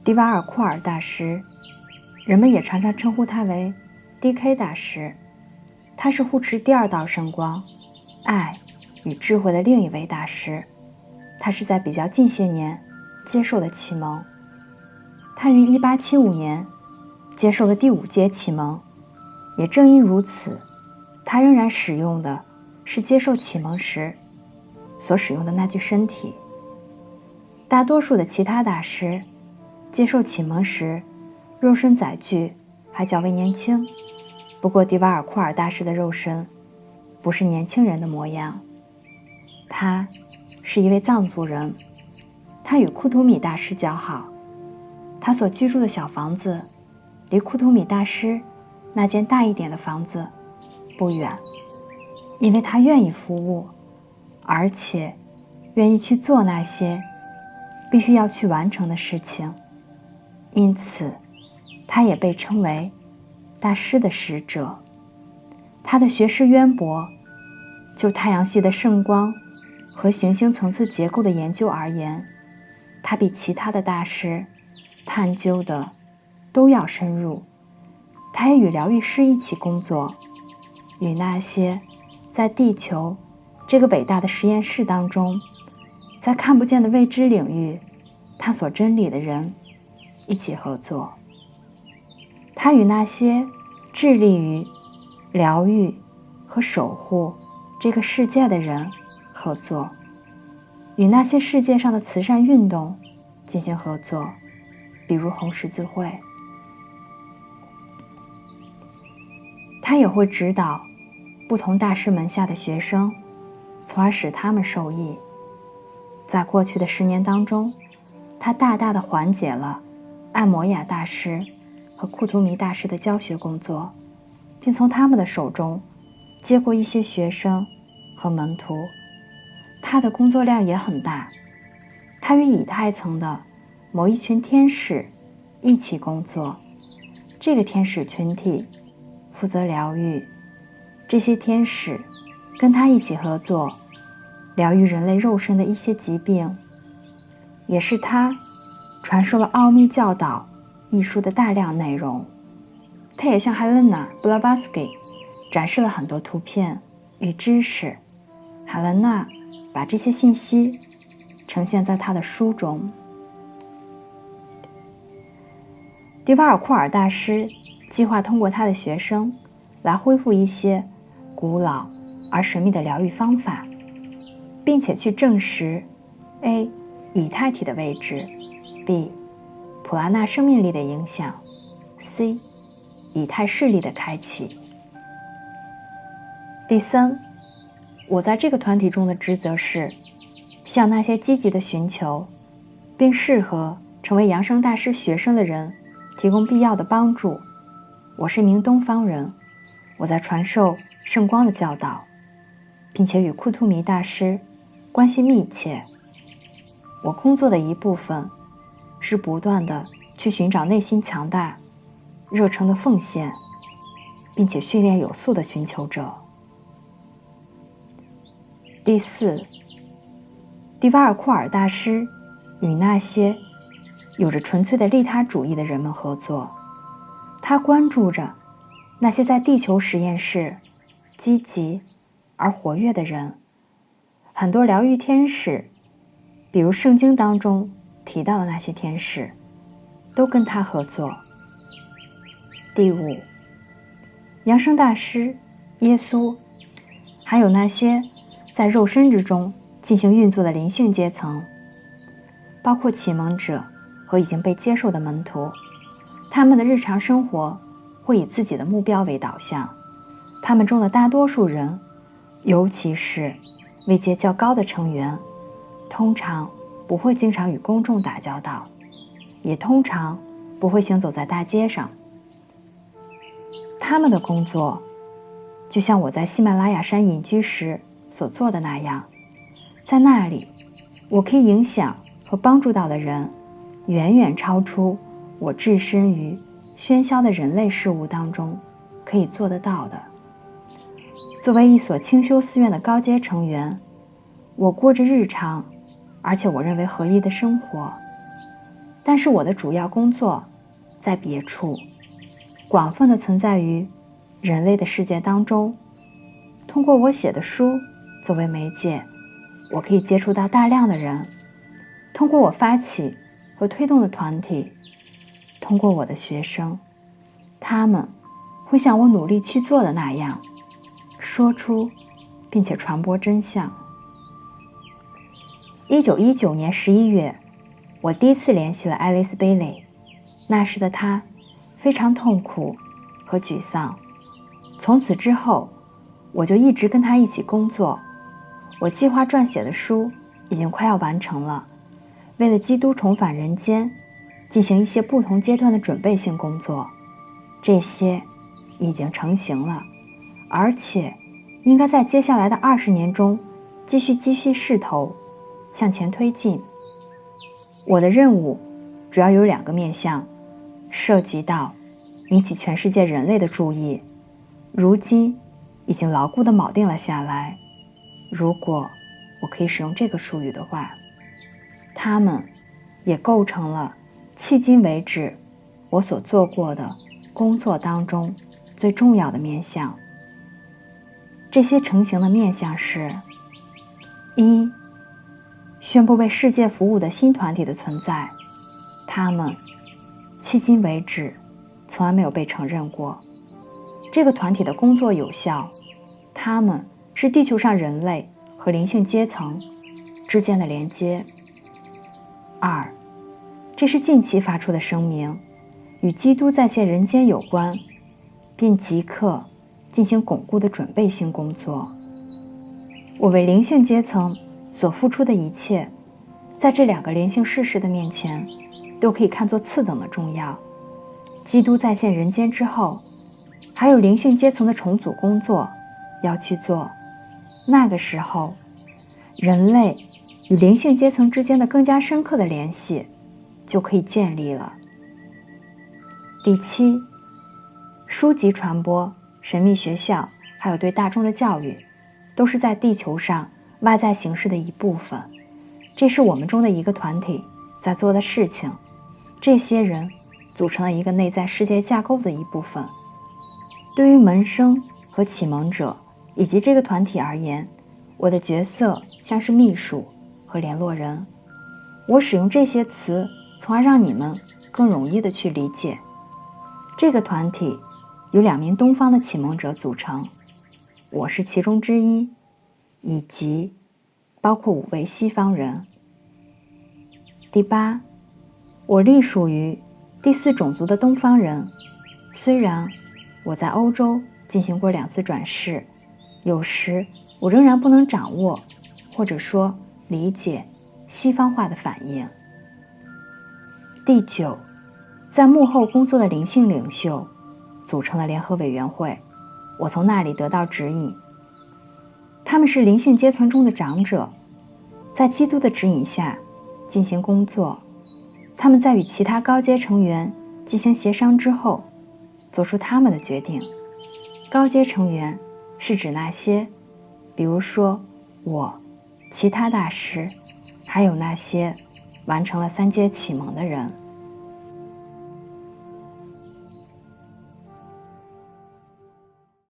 迪瓦尔库尔大师，人们也常常称呼他为 DK 大师。他是护持第二道圣光、爱与智慧的另一位大师。他是在比较近些年接受的启蒙。他于1875年接受了第5阶启蒙，也正因如此，他仍然使用的是接受启蒙时所使用的那具身体。大多数的其他大师接受启蒙时，肉身载具还较为年轻。不过迪瓦尔库尔大师的肉身不是年轻人的模样，他是一位藏族人。他与库图米大师交好，他所居住的小房子离库图米大师那间大一点的房子不远，因为他愿意服务，而且愿意去做那些必须要去完成的事情，因此他也被称为大师的使者。他的学识渊博，就太阳系的圣光和行星层次结构的研究而言，他比其他的大师探究的都要深入。他也与疗愈师一起工作，与那些在地球这个伟大的实验室当中，在看不见的未知领域探索真理的人一起合作。他与那些致力于疗愈和守护这个世界的人合作，与那些世界上的慈善运动进行合作，比如红十字会。他也会指导不同大师门下的学生，从而使他们受益。在过去的10年当中，他大大地缓解了艾摩亚大师和库图米大师的教学工作，并从他们的手中接过一些学生和门徒。他的工作量也很大，他与以太层的某一群天使一起工作。这个天使群体负责疗愈，这些天使跟他一起合作，疗愈人类肉身的一些疾病。也是他传授了《奥秘教导》一书的大量内容。他也向 Helena Blavatsky 展示了很多图片与知识。Helena 把这些信息呈现在他的书中。迪瓦尔库尔大师计划通过他的学生来恢复一些古老而神秘的疗愈方法，并且去证实 A. 以太体的位置， B. 普拉纳生命力的影响， C. 以太视力的开启。第3，我在这个团体中的职责是向那些积极的寻求并适合成为扬升大师学生的人提供必要的帮助。我是一名东方人，我在传授圣光的教导，并且与库图米大师关系密切。我工作的一部分是不断地去寻找内心强大、热诚的奉献，并且训练有素的寻求者。第4，迪瓦尔库尔大师与那些有着纯粹的利他主义的人们合作。他关注着那些在地球实验室积极而活跃的人。很多疗愈天使，比如圣经当中提到的那些天使，都跟他合作。第5，扬升大师、耶稣，还有那些在肉身之中进行运作的灵性阶层，包括启蒙者和已经被接受的门徒。他们的日常生活会以自己的目标为导向。他们中的大多数人，尤其是位阶较高的成员，通常不会经常与公众打交道，也通常不会行走在大街上。他们的工作就像我在喜马拉雅山隐居时所做的那样，在那里我可以影响和帮助到的人远远超出我置身于喧嚣的人类事物当中可以做得到的。作为一所清修寺院的高阶成员，我过着日常而且我认为合一的生活。但是我的主要工作在别处，广泛的存在于人类的世界当中。通过我写的书作为媒介，我可以接触到大量的人。通过我发起和推动的团体，通过我的学生，他们会像我努力去做的那样，说出并且传播真相。1919年11月，我第一次联系了爱丽丝·贝蕾。那时的她非常痛苦和沮丧。从此之后，我就一直跟她一起工作。我计划撰写的书已经快要完成了，为了基督重返人间进行一些不同阶段的准备性工作，这些已经成型了，而且应该在接下来的20年中继续势头向前推进。我的任务主要有2个面向，涉及到引起全世界人类的注意，如今已经牢固地铆定了下来。如果我可以使用这个术语的话，它们也构成了迄今为止我所做过的工作当中最重要的面向。这些成型的面向是：一、宣布为世界服务的新团体的存在，他们迄今为止从来没有被承认过。这个团体的工作有效，他们是地球上人类和灵性阶层之间的连接。2、这是近期发出的声明，与基督再现人间有关，并即刻进行巩固的准备性工作。我为灵性阶层所付出的一切，在这2个灵性事实的面前都可以看作次等的重要。基督再现人间之后，还有灵性阶层的重组工作要去做。那个时候，人类与灵性阶层之间的更加深刻的联系就可以建立了。第7，书籍传播、神秘学校还有对大众的教育，都是在地球上外在形式的一部分。这是我们中的一个团体在做的事情，这些人组成了一个内在世界架构的一部分。对于门生和启蒙者以及这个团体而言，我的角色像是秘书和联络人。我使用这些词，从而让你们更容易地去理解。这个团体由2名东方的启蒙者组成，我是其中之一，以及包括5位西方人。第8，我隶属于第4种族的东方人。虽然我在欧洲进行过2次转世，有时我仍然不能掌握或者说理解西方化的反应。第9，在幕后工作的灵性领袖组成了联合委员会，我从那里得到指引。他们是灵性阶层中的长者，在基督的指引下进行工作。他们在与其他高阶成员进行协商之后，做出他们的决定。高阶成员是指那些，比如说我、其他大师，还有那些完成了3阶启蒙的人。